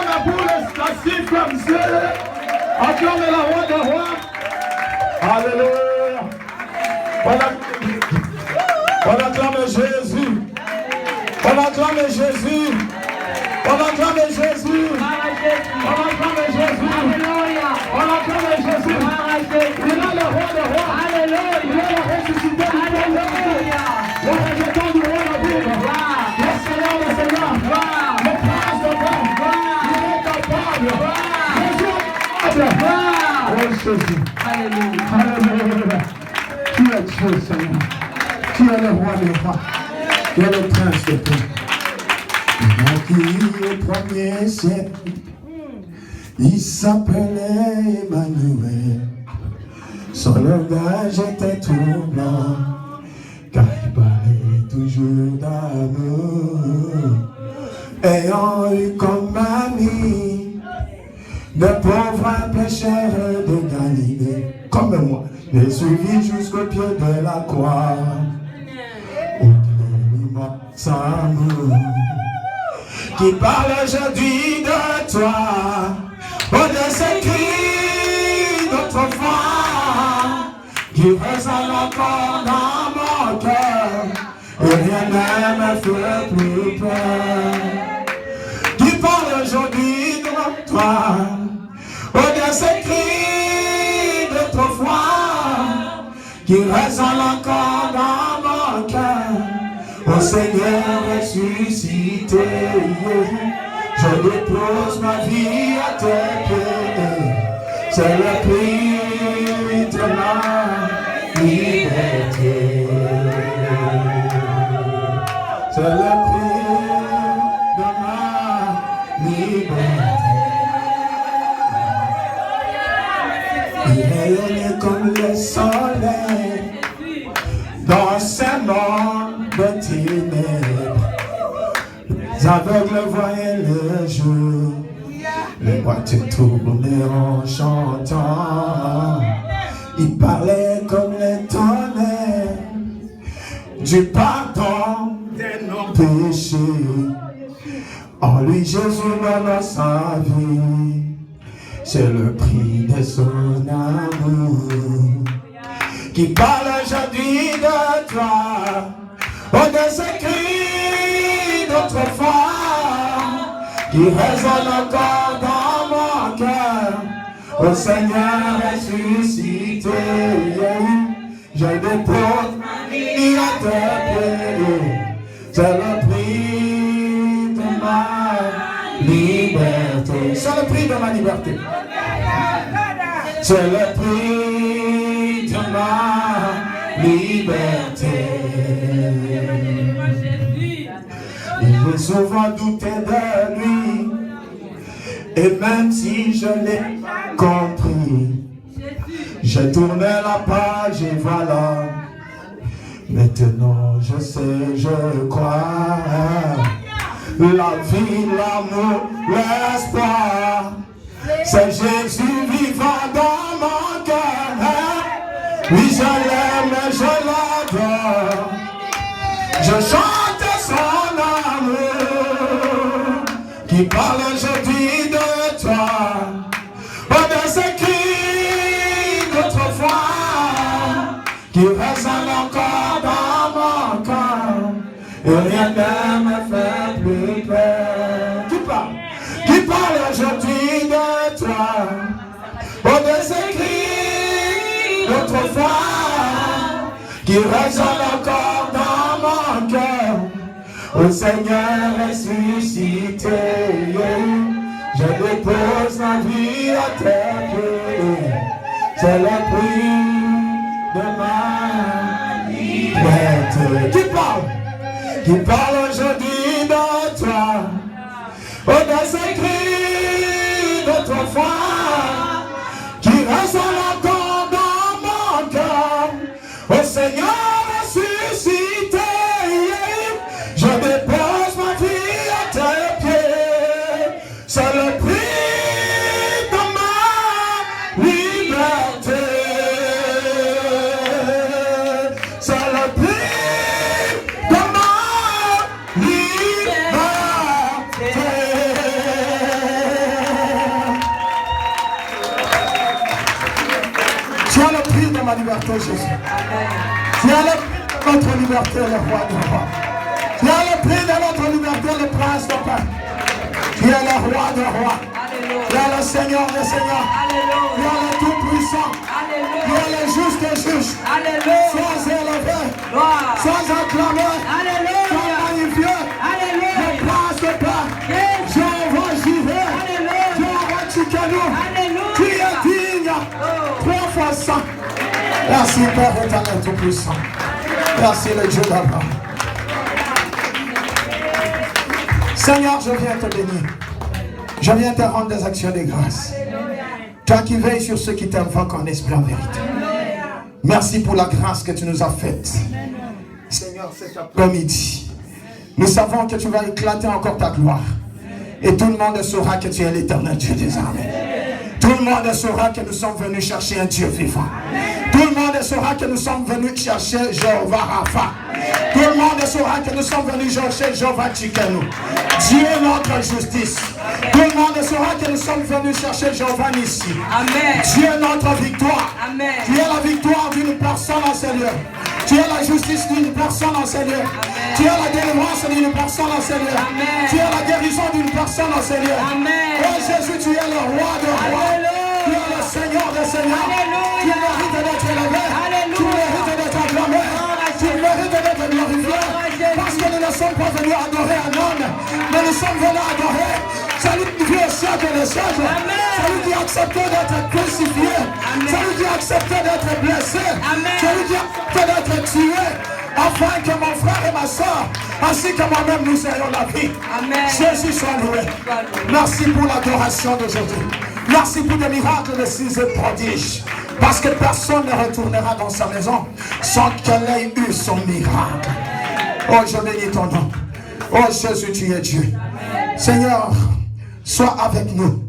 la boule, la siffle comme ça. Acclamez la roi des rois. Alléluia. On acclame Jésus. On acclame Jésus. On acclame Jésus. On acclame Jésus. Alléluia. On acclame Jésus. Il est le roi des rois. Alléluia. Il est le ressuscité. Alléluia. Le rejetant du roi de Bible. Le Seigneur des Seigneurs. Le prince de paix. Il est capable. Jésus est capable. Oh Jésus. Alléluia. Alléluia. Tu es Dieu, Seigneur. Tu es le roi des rois. Tu es le prince de paix. Au premier siècle, il s'appelait Emmanuel. Son langage était troublant, car il parlait toujours d'amour. Ayant eu comme ami de pauvres pécheurs de Galilée, comme moi, les suivi jusqu'au pied de la croix. Sans amour, qui parle aujourd'hui de toi, de ces cris d'autrefois, qui résonnent encore dans mon cœur, et rien ne me fait plus peur. Qui parle aujourd'hui de toi, de ces cris d'autrefois, qui résonnent encore dans mon cœur. Ô Seigneur ressuscité, je dépose ma vie à tes pieds. C'est le prix de ma liberté. C'est le prix de ma liberté. Il rayonnait comme le soleil dans ce monde de ténèbres. Les aveugles voyaient le jour, les boîtes tournaient en chantant. Il parlait comme les tonnerres du pardon de nos péchés. En lui Jésus donne sa vie, c'est le prix de son amour. Qui parle aujourd'hui de toi, de ces cris d'autrefois, qui résonnent encore dans mon cœur. Ô Seigneur ressuscité, je dépose ma vie à tes pieds. C'est le prix de ma liberté. C'est le prix de ma liberté. C'est le prix de ma liberté. J'ai souvent douté de lui, et même si je l'ai compris, j'ai tourné la page et voilà. Maintenant je sais, je crois, la vie, l'amour, l'espoir, c'est Jésus vivant dans mon cœur. Oui, je l'aime, je l'adore, je chante son amour, qui parle aujourd'hui de toi, de ces cris d'autrefois, qui résonnent encore dans mon cœur, et rien ne me fait plus peur. Qui parle aujourd'hui de toi, de ces cris d'autrefois, qui résonnent encore dans mon cœur. Ô Seigneur ressuscité, je dépose ma vie à tes pieds. C'est le prix de ma liberté. Qui parle aujourd'hui de toi, de ces cris d'autrefois, qui résonnent encore dans mon cœur. Ô Seigneur ressuscité, je dépose ma vie à tes pieds. C'est le prix de ma liberté. C'est le prix de ma liberté. ma liberté, Jésus. Tu es le prix de notre liberté, le roi du roi. Tu es le prix de notre liberté, le prince de paix. Tu es le roi des rois. Tu es le Seigneur des seigneurs. Tu es le tout-puissant. Tu es le juste des juges. Sois élevé. Sois acclamé. Sois magnifié. Le prince de paix. Jéhovah Jireh. Jéhovah Tsidkenu. Tu es digne. 3 fois saint. Merci Père éternel tout-puissant. Merci le Dieu d'Abraham. Seigneur, je viens te bénir. Je viens te rendre des actions de grâce. Toi qui veilles sur ceux qui t'invoquent en esprit en vérité. Merci pour la grâce que tu nous as faite. Seigneur, cet après-midi, nous savons que tu vas éclater encore ta gloire. Et tout le monde saura que tu es l'éternel Dieu des armées. Tout le monde saura que nous sommes venus chercher un Dieu vivant. Tout le monde saura que nous sommes venus chercher Jéhovah Rapha. Tout le monde saura que nous sommes venus chercher Jéhovah Tsidkenu. Dieu notre justice. Tout le monde saura que nous sommes venus chercher Jéhovah Nissi. Dieu notre victoire. Tu es la victoire d'une personne en ces lieux. Tu es la justice d'une personne en ces lieux. Tu es la délivrance d'une personne en ces lieux. Tu es la guérison d'une personne en ces lieux. Oh Jésus, tu es le roi des rois. Tu es le Seigneur des seigneurs. Tu mérites d'être élevé. Tu mérites d'être acclamé. Tu mérites d'être glorifié. Parce que nous ne sommes pas venus adorer un homme, mais nous sommes venus adorer celui qui vit au siècle des siècles. Celui qui a accepté d'être crucifié. Celui qui a accepté d'être blessé. Celui qui a accepté d'être tué. Afin que mon frère et ma soeur, ainsi que moi-même, nous ayons la vie. Jésus soit loué. Merci pour l'adoration d'aujourd'hui. Merci pour des miracles de 6 prodiges. Parce que personne ne retournera dans sa maison sans qu'elle ait eu son miracle. Oh, je bénis ton nom. Oh, Jésus, tu es Dieu. Seigneur, sois avec nous.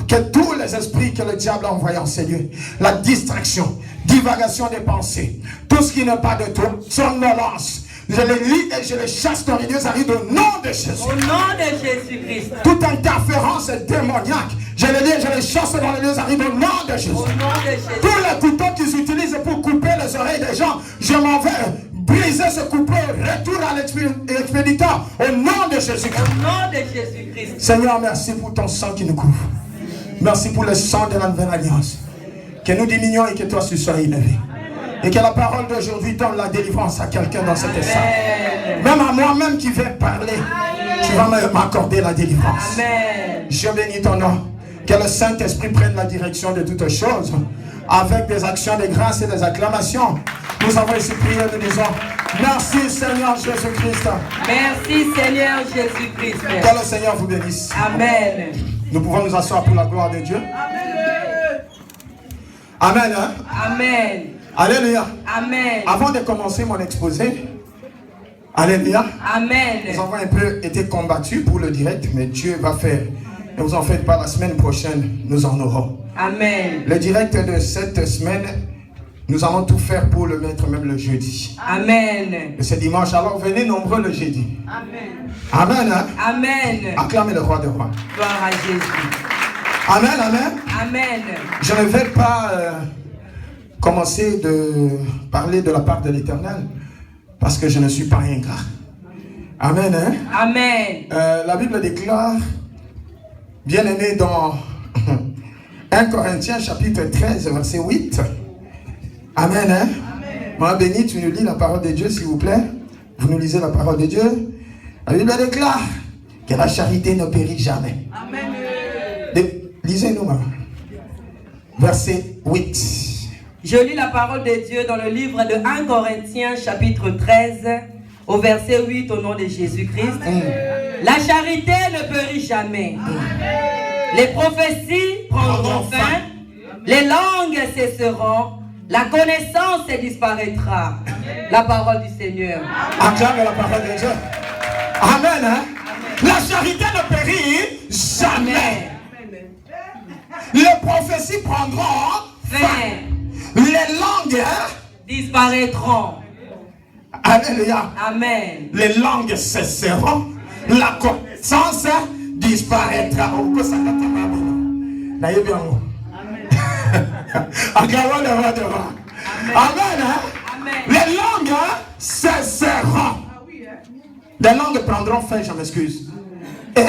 Que tous les esprits que le diable a envoyés en ces lieux, la distraction, divagation des pensées, tout ce qui n'est pas de toi, somnolence, je les lis et je les chasse dans les lieux arides au nom de Jésus. Au nom de Jésus-Christ. Toute interférence démoniaque, je les lis et je les chasse dans les lieux arides au nom de Jésus. Au nom de Jésus. Tous les couteaux qu'ils utilisent pour couper les oreilles des gens, je m'en vais briser ce couteau, retour à l'expéditeur au nom de Jésus-Christ. Au nom de Jésus-Christ. Seigneur, merci pour ton sang qui nous couvre. Merci pour le sang de la nouvelle alliance. Que nous diminuons et que toi tu sois élevé. Et que la parole d'aujourd'hui donne la délivrance à quelqu'un dans cette salle. Même à moi-même qui vais parler, tu vas m'accorder la délivrance. Amen. Je bénis ton nom. Que le Saint-Esprit prenne la direction de toutes choses. Avec des actions de grâce et des acclamations. Nous avons ici prié, nous disons merci Seigneur Jésus-Christ. Merci Seigneur Jésus-Christ. Que le Seigneur vous bénisse. Amen. Nous pouvons nous asseoir pour la gloire de Dieu. Amen. Hein? Amen. Alléluia. Amen. Avant de commencer mon exposé, alléluia. Amen. Nous avons un peu été combattus pour le direct, mais Dieu va faire. Ne vous en faites pas, la semaine prochaine, nous en aurons. Amen. Le direct de cette semaine, nous allons tout faire pour le mettre même le jeudi. Amen. Et ce dimanche, alors venez nombreux le jeudi. Amen. Amen. Hein? Amen. Acclamez le roi des rois. Gloire à Jésus. Amen, amen. Amen. Je ne vais pas commencer de parler de la part de l'Éternel parce que je ne suis pas ingrat. Amen. Hein? Amen. La Bible déclare, bien aimé, dans 1 Corinthiens chapitre 13 verset 8. Amen. Hein? Mon béni, tu nous lis la parole de Dieu s'il vous plaît. Vous nous lisez la parole de Dieu. La Bible déclare que la charité ne périt jamais. Amen. Lisez-nous, maman. Verset 8. Je lis la parole de Dieu dans le livre de 1 Corinthiens chapitre 13 au verset 8 au nom de Jésus-Christ. La charité ne périt jamais. Les prophéties prendront fin. Les langues cesseront. La connaissance disparaîtra. La parole du Seigneur. Acclame la parole de Dieu. Amen. Hein? La charité ne périt jamais. Les prophéties prendront fin. Les langues disparaîtront. Alléluia. Amen. Les langues cesseront. La connaissance disparaîtra. Amen. Acclamons le roi de roi. Amen. Les langues cesseront. Les langues prendront fin, je m'excuse. Et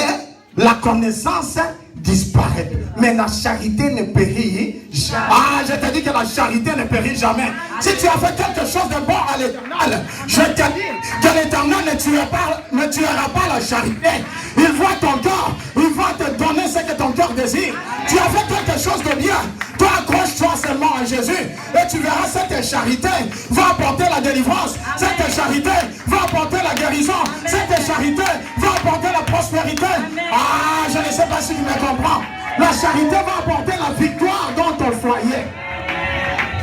la connaissance disparaît. Mais la charité ne périt jamais. Ah, je te dis que la charité ne périt jamais. Si tu as fait quelque chose de bon à l'Éternel, je te dis que l'Éternel ne tuera pas la charité. Il voit ton cœur, il va te donner ce que ton cœur désire. Tu as fait quelque chose de bien. Toi, accroche-toi seulement à Jésus et tu verras cette charité va apporter la délivrance. Cette charité va apporter la guérison. Cette charité va apporter la prospérité. Ah, je ne sais pas si tu me comprends. La charité va apporter la victoire dans ton foyer.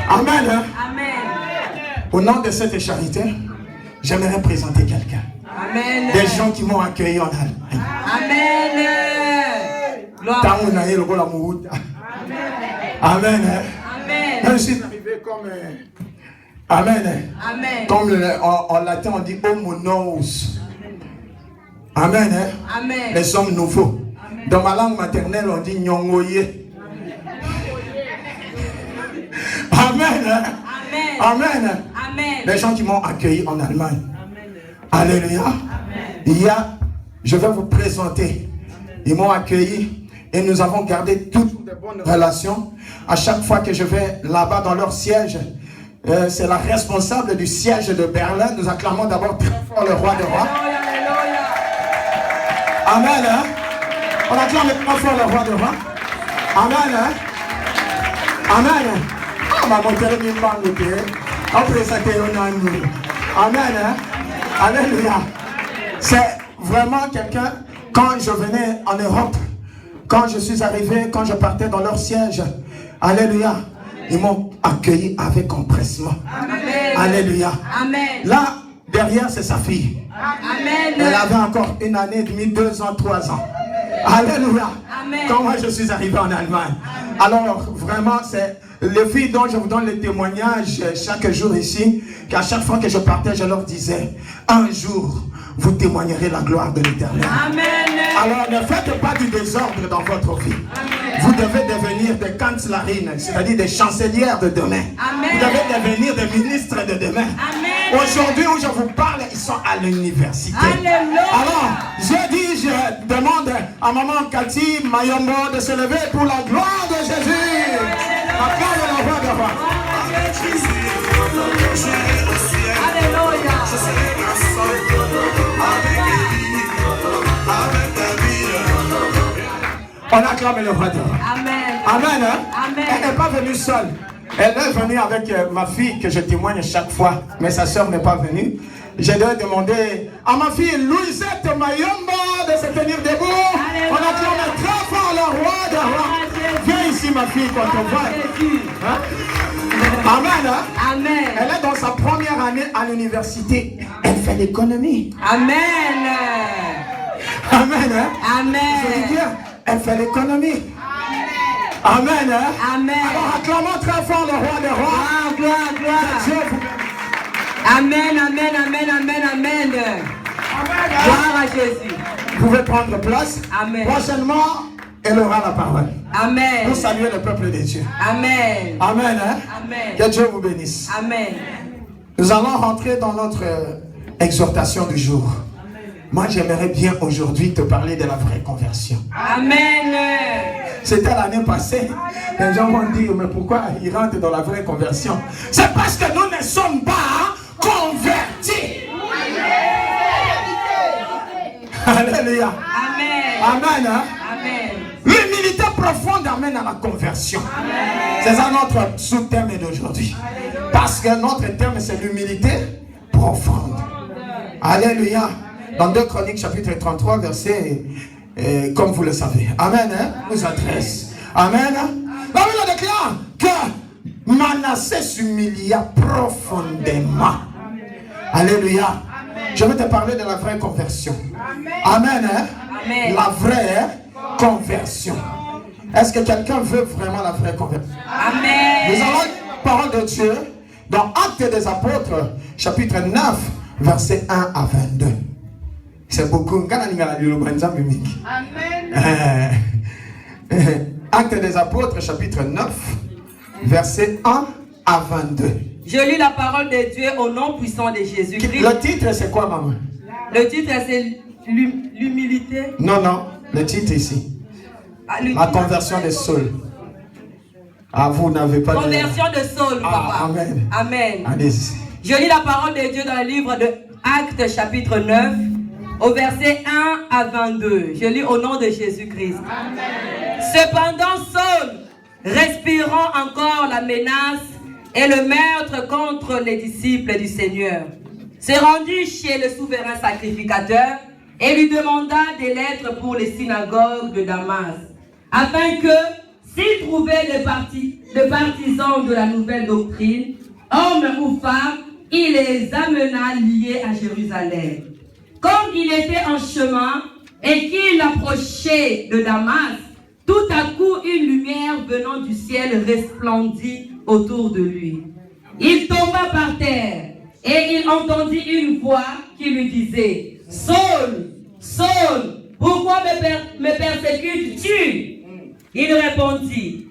Amen. Au nom de cette charité, j'aimerais présenter quelqu'un. Amen. Des gens qui m'ont accueilli en Allemagne. Amen. Amen. Amen. Je suis arrivé comme... Amen. Amen. Comme en latin on dit homonos. Amen. Amen. Les hommes nouveaux. Dans ma langue maternelle on dit nyongoye. Amen. Amen. Amen. Les gens qui m'ont accueilli en Allemagne. Alléluia. Je vais vous présenter. Ils m'ont accueilli et nous avons gardé toutes de bonnes relations. À chaque fois que je vais là-bas dans leur siège, c'est la responsable du siège de Berlin. Nous acclamons d'abord très fort le roi des rois. Amen. On acclame très fort le roi des rois. Amen. Amen. Amen. Alléluia. C'est vraiment quelqu'un, quand je venais en Europe, quand je suis arrivé, quand je partais dans leur siège, alléluia, ils m'ont accueilli avec empressement. Amen. Alléluia. Amen. Là, derrière, c'est sa fille. Amen. Elle avait encore 1 année et demie, 2 ans, 3 ans. Alléluia. Amen. Quand moi je suis arrivé en Allemagne. Alors, vraiment, c'est les filles dont je vous donne les témoignages chaque jour ici, qu'à chaque fois que je partais, je leur disais, un jour, vous témoignerez la gloire de l'Éternel. Alors, ne faites pas du désordre dans votre vie. Amen. Vous devez devenir des kanzlerines, c'est-à-dire des chancelières de demain. Amen. Vous devez devenir des ministres de demain. Aujourd'hui où je vous parle, ils sont à l'université. Alors, je demande à maman Cathy Mayombo de se lever pour la gloire de Jésus. Acclame la voix de roi. Alléluia. On acclame le roi de roi. Amen. Amen. Amen. Elle n'est pas venue seule. Elle est venue avec ma fille que je témoigne chaque fois, mais sa soeur n'est pas venue. Je dois demander à ma fille Louisette Mayombo de se tenir debout. Alléluia. On acclame très fort le roi de roi. Viens ici ma fille quand on voit. Hein? Amen. Amen. Elle est dans sa première année à l'université. Elle fait l'économie. Amen. Amen. Amen. Je dis bien, elle fait l'économie. Amen. Amen. Alors acclamons très fort le roi des rois. Ah, gloire, gloire. Dieu vous bénisse. Amen, amen, amen, amen, amen. Gloire à Jésus. Vous pouvez prendre place. Amen. Prochainement, elle aura la parole. Amen. Pour saluer le peuple de Dieu. Amen. Amen. Hein? Amen. Que Dieu vous bénisse. Amen. Nous allons rentrer dans notre exhortation du jour. Moi, j'aimerais bien aujourd'hui te parler de la vraie conversion. Amen. C'était l'année passée. Les gens vont dire, mais pourquoi ils rentrent dans la vraie conversion? C'est parce que nous ne sommes pas convertis. Alléluia. Amen. Amen. Hein? Amen. L'humilité profonde amène à la conversion. C'est ça notre sous-thème d'aujourd'hui. Parce que notre thème, c'est l'humilité profonde. Alléluia. Dans 2 Chroniques chapitre 33, verset, comme vous le savez. Amen. Hein? Nous adresse. Amen. La Bible déclare que Manassé s'humilia profondément. Alléluia. Amen. Je vais te parler de la vraie conversion. Amen. Hein? Amen. La vraie conversion. Est-ce que quelqu'un veut vraiment la vraie conversion? Amen. Nous avons la parole de Dieu dans Actes des Apôtres, chapitre 9, verset 1 à 22. C'est beaucoup. Amen. Actes des Apôtres, chapitre 9, verset 1 à 22. Je lis la parole de Dieu au nom puissant de Jésus-Christ. Le titre, c'est quoi, maman? Le titre, c'est l'humilité. Non, non, le titre ici. La conversion de Saul. Ah, vous n'avez pas conversion de Saul, papa. Amen. Amen. Allez-y. Je lis la parole de Dieu dans le livre de Actes, chapitre 9, au verset 1 à 22. Je lis au nom de Jésus-Christ. Cependant, Saul, respirant encore la menace et le meurtre contre les disciples du Seigneur, se rendit chez le souverain sacrificateur et lui demanda des lettres pour les synagogues de Damas, afin que, s'il trouvait des partisans de la nouvelle doctrine, hommes ou femmes, il les amena liés à Jérusalem. Comme il était en chemin et qu'il approchait de Damas, tout à coup une lumière venant du ciel resplendit autour de lui. Il tomba par terre et il entendit une voix qui lui disait: Saul, Saul, pourquoi me persécutes-tu? Il répondit: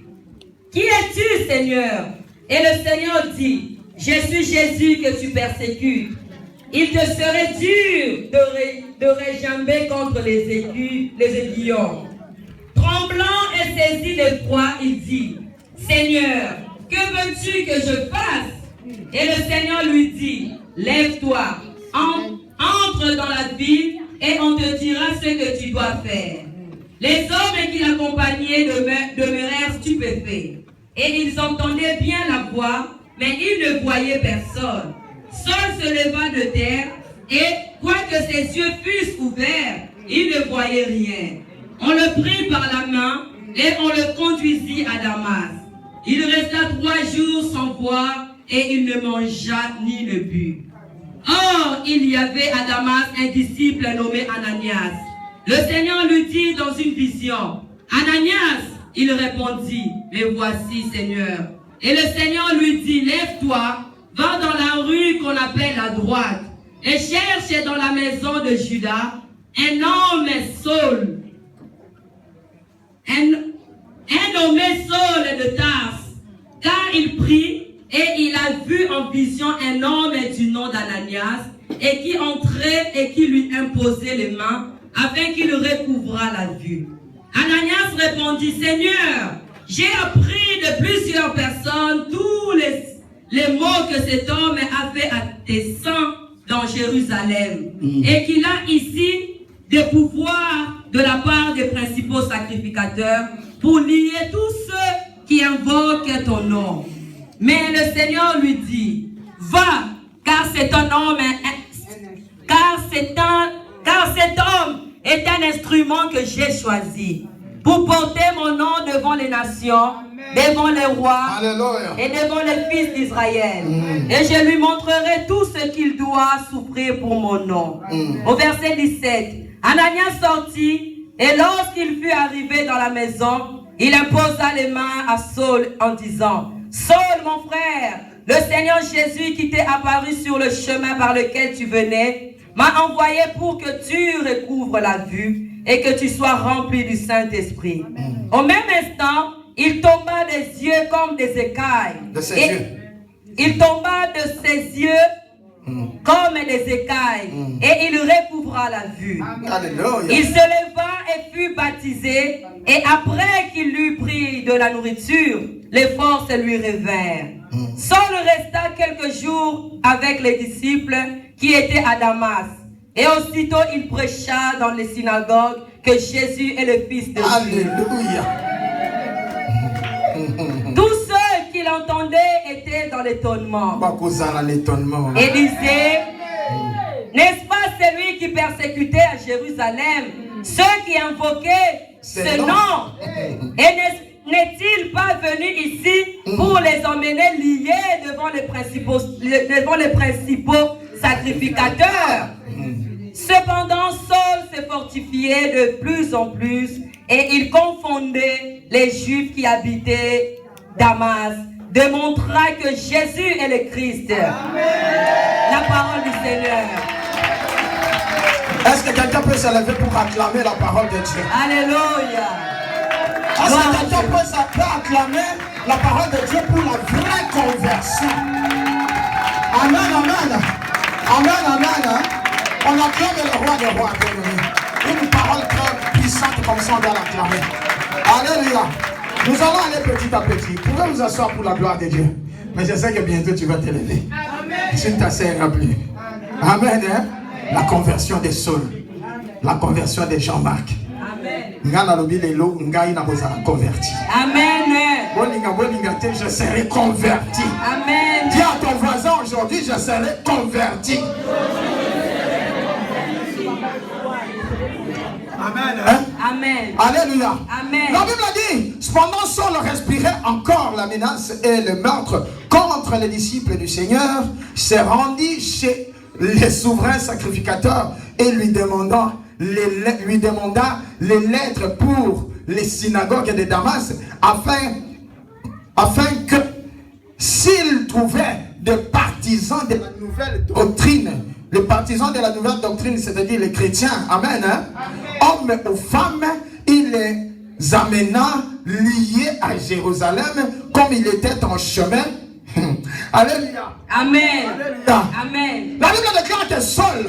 Qui es-tu, Seigneur? Et le Seigneur dit: Je suis Jésus que tu persécutes. Il te serait dur de réjamber contre les aiguillons. Tremblant et saisi d'effroi, il dit: Seigneur, que veux-tu que je fasse? Et le Seigneur lui dit: Lève-toi, entre dans la ville et on te dira ce que tu dois faire. Les hommes qui l'accompagnaient demeurèrent stupéfaits, et ils entendaient bien la voix, mais ils ne voyaient personne. Saul se leva de terre, et quoique ses yeux fussent ouverts, il ne voyait rien. On le prit par la main, et on le conduisit à Damas. Il resta 3 jours sans voir, et il ne mangea ni ne but. Or, il y avait à Damas un disciple nommé Ananias. Le Seigneur lui dit dans une vision: Ananias. Il répondit: Me voici, Seigneur. Et le Seigneur lui dit: Lève-toi, va dans la rue qu'on appelle la droite, et cherche dans la maison de Judas un homme Saul, un nommé Saul de Tarse, car il prie et il a vu en vision un homme du nom d'Ananias, et qui entrait et qui lui imposait les mains, afin qu'il recouvrât la vue. Ananias répondit: Seigneur, j'ai appris de plusieurs personnes tous les mots que cet homme a fait à tes saints dans Jérusalem, et qu'il a ici des pouvoirs de la part des principaux sacrificateurs pour lier tous ceux qui invoquent ton nom. Mais le Seigneur lui dit: Va, car cet homme est un instrument que j'ai choisi pour porter mon nom devant les nations, devant les rois, Alléluia, et devant les fils d'Israël. Et je lui montrerai tout ce qu'il doit souffrir pour mon nom. Au verset 17, Ananias sortit, et lorsqu'il fut arrivé dans la maison, il imposa les mains à Saul en disant: Saul, mon frère, le Seigneur Jésus qui t'est apparu sur le chemin par lequel tu venais m'a envoyé pour que tu recouvres la vue et que tu sois rempli du Saint-Esprit. Au même instant, il tomba des yeux comme des écailles. De ses yeux. Il tomba de ses yeux comme des écailles, et il recouvra la vue. Alléluia. Il se leva et fut baptisé, et après qu'il eut pris de la nourriture, les forces lui revinrent. Saul resta quelques jours avec les disciples qui étaient à Damas, et aussitôt il prêcha dans les synagogues que Jésus est le Fils de Dieu. Alléluia. Tous ceux qui l'entendaient étaient dans l'étonnement et disaient: N'est-ce pas celui qui persécutait à Jérusalem ceux qui invoquaient ce nom? Et n'est-il pas venu ici pour les emmener liés devant les principaux sacrificateurs? Cependant, Saul se fortifiait de plus en plus, et il confondait les Juifs qui habitaient Damas, démontra que Jésus est le Christ. Amen. La parole du Seigneur. Est-ce que quelqu'un peut se lever pour acclamer la parole de Dieu? Alléluia. Est-ce que quelqu'un peut acclamer la parole de Dieu pour la vraie conversion? Amen, amen. Amen, amen. On acclame le roi des rois. Une parole très puissante comme ça, on doit l'acclamer. Alléluia. Nous allons aller petit à petit. Vous pouvez vous asseoir pour la gloire de Dieu. Mais je sais que bientôt tu vas te lever. Tu ne t'asseoiras plus. Amen. Hein? La conversion des Saul. La conversion de Jean-Marc. Converti. Amen. Je serai converti. Amen. Dis à ton voisin aujourd'hui, je serai converti. Amen. Hein? Amen. Alléluia. Amen. La Bible dit, cependant Saul respirait encore la menace et le meurtre contre les disciples du Seigneur, s'est rendu chez les souverains sacrificateurs et lui demanda les lettres pour les synagogues de Damas afin que s'il trouvait des partisans de la nouvelle doctrine, les partisans de la nouvelle doctrine, c'est-à-dire les chrétiens, amen, hein? Hommes ou femmes, il les amena liés à Jérusalem comme il était en chemin. Alléluia. Amen. Alléluia. Amen. La Bible déclare que Saul,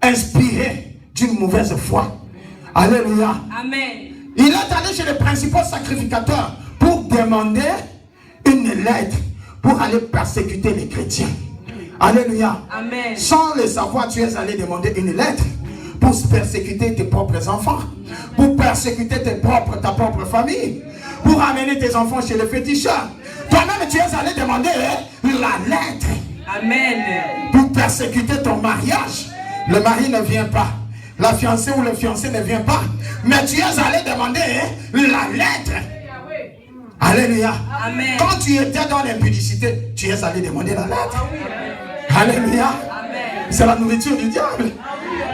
inspiré d'une mauvaise foi, alléluia, Amen. il est allé chez les principaux sacrificateurs pour demander une lettre pour aller persécuter les chrétiens. Alléluia. Amen. Sans le savoir, tu es allé demander une lettre pour persécuter tes propres enfants, pour persécuter ta propre famille, pour amener tes enfants chez les féticheurs. Toi-même, tu es allé demander la lettre. Amen. Pour persécuter ton mariage. Le mari ne vient pas. La fiancée ou le fiancé ne vient pas. Mais tu es allé demander la lettre. Alléluia. Amen. Quand tu étais dans l'impudicité, tu es allé demander la lettre. Alléluia. C'est la nourriture du diable.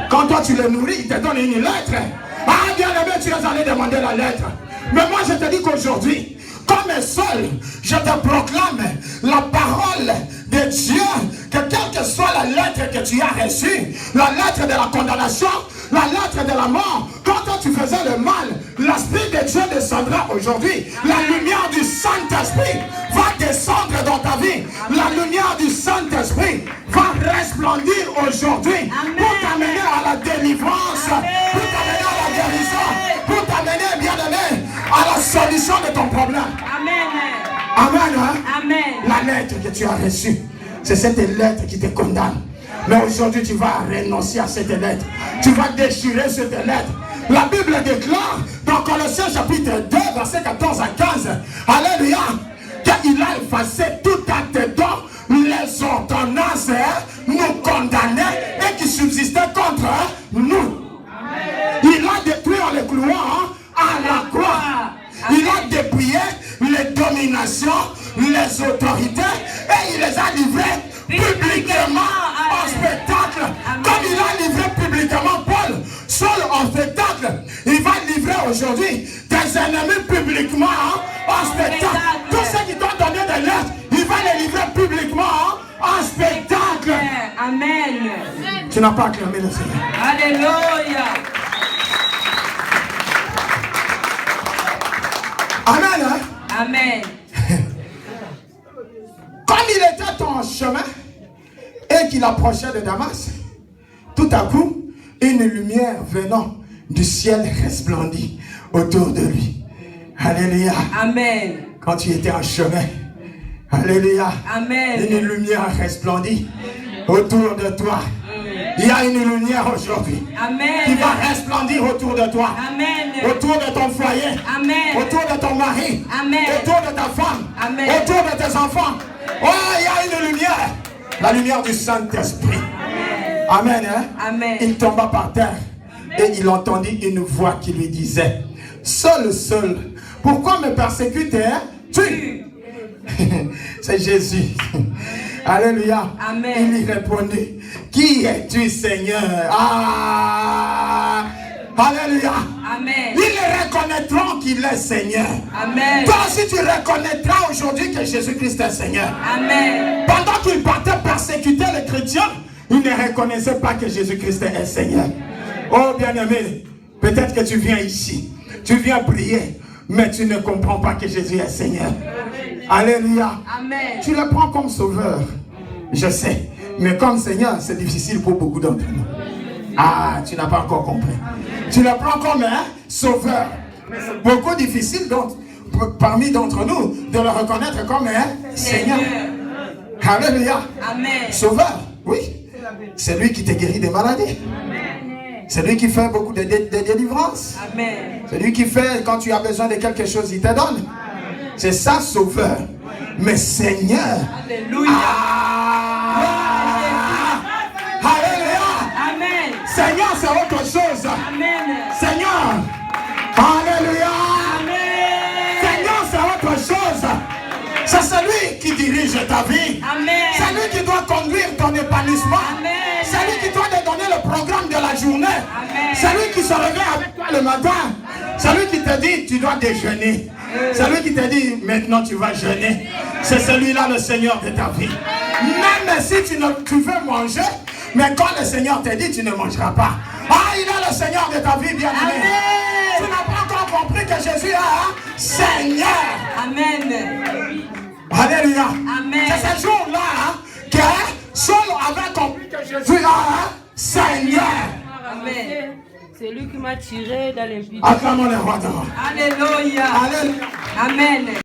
Quand toi tu le nourris, il te donne une lettre. Ah, bien aimé, tu es allé demander la lettre. Mais moi je te dis qu'aujourd'hui, comme seul, je te proclame la parole de Dieu, que quelle que soit la lettre que tu as reçue, la lettre de la condamnation, la lettre de la mort, quand toi tu faisais le mal, l'Esprit de Dieu descendra aujourd'hui. La lumière du Saint-Esprit va descendre dans ta vie. La lumière du Saint-Esprit va resplendir aujourd'hui pour t'amener à la délivrance, pour t'amener à la guérison, pour t'amener, bien aimé, à la solution de ton problème. Amen. Amen. Hein? Amen. La lettre que tu as reçue, c'est cette lettre qui te condamne. Mais aujourd'hui, tu vas renoncer à cette lettre. Tu vas déchirer cette lettre. La Bible déclare dans Colossiens chapitre 2, verset 14 à 15. Alléluia. Qu'il a effacé tout acte dont les ordonnances nous condamnaient et qui subsistaient contre nous. Il a détruit en les clouant à la croix. Il a dépouillé les dominations, les autorités et il les a livrées publiquement en spectacle. Comme il a livré publiquement Paul, Saul en spectacle, il va livrer aujourd'hui des ennemis publiquement en spectacle. Tous ceux qui t'ont donné des lettres, il va les livrer publiquement en spectacle. Amen. Tu n'as pas acclamé le Seigneur. Alléluia. Amen. Hein? Amen. Comme il était en chemin et qu'il approchait de Damas, tout à coup, une lumière venant du ciel resplendit autour de lui. Alléluia. Amen. Quand tu étais en chemin, alléluia. Amen. Une lumière resplendit autour de toi. Il y a une lumière aujourd'hui qui Amen. va resplendir autour de toi. Amen. Autour de ton foyer. Amen. Autour de ton mari. Amen. Autour de ta femme. Amen. Autour de tes enfants. Oh, il y a une lumière. La lumière du Saint-Esprit. Amen. Hein? Amen. Il tomba par terre et il entendit une voix qui lui disait: Seul, pourquoi me persécutes-tu? C'est Jésus. Alléluia. Amen. Il lui répondit: Qui es-tu, Seigneur? Ah! Alléluia. Amen. Ils reconnaîtront qu'il est Seigneur. Amen. Toi aussi tu reconnaîtras aujourd'hui que Jésus-Christ est Seigneur. Amen. Pendant qu'il partait persécuter les chrétiens, il ne reconnaissait pas que Jésus-Christ est Seigneur. Oh bien-aimé, peut-être que tu viens ici, tu viens prier, mais tu ne comprends pas que Jésus est Seigneur. Alléluia. Amen. Tu le prends comme sauveur, je sais. Mais comme Seigneur, c'est difficile pour beaucoup d'entre nous. Ah, tu n'as pas encore compris. Tu le prends comme un sauveur. Mais c'est beaucoup difficile parmi d'entre nous de le reconnaître comme un Seigneur. Alléluia. Amen. Sauveur, oui. C'est lui qui te guérit des maladies. C'est lui qui fait beaucoup de délivrances. Amen. C'est lui qui fait, quand tu as besoin de quelque chose, il te donne. C'est ça, sauveur. Mais Seigneur. Alléluia. Alléluia. Amen. Seigneur, c'est autre chose. Amen. Seigneur. Alléluia. Amen. Seigneur, c'est autre chose. C'est celui qui dirige ta vie. Amen. C'est lui qui doit conduire ton épanouissement. Amen. C'est lui qui doit te donner le programme de la journée. Amen. C'est lui qui se réveille avec toi le matin. C'est lui qui te dit tu dois déjeuner. C'est lui qui te dit maintenant tu vas jeûner. C'est celui-là le Seigneur de ta vie. Même si tu veux manger, mais quand le Seigneur te dit tu ne mangeras pas. Ah, il est le Seigneur de ta vie, bien-aimé. Tu n'as pas encore compris que Jésus est un Seigneur. Amen. Alléluia. Amen. C'est ce jour-là que Saul avait compris que Jésus est un Seigneur. Amen. C'est lui qui m'a tiré dans les vides. Acclamons le roi de roi. Alléluia. Alléluia. Amen.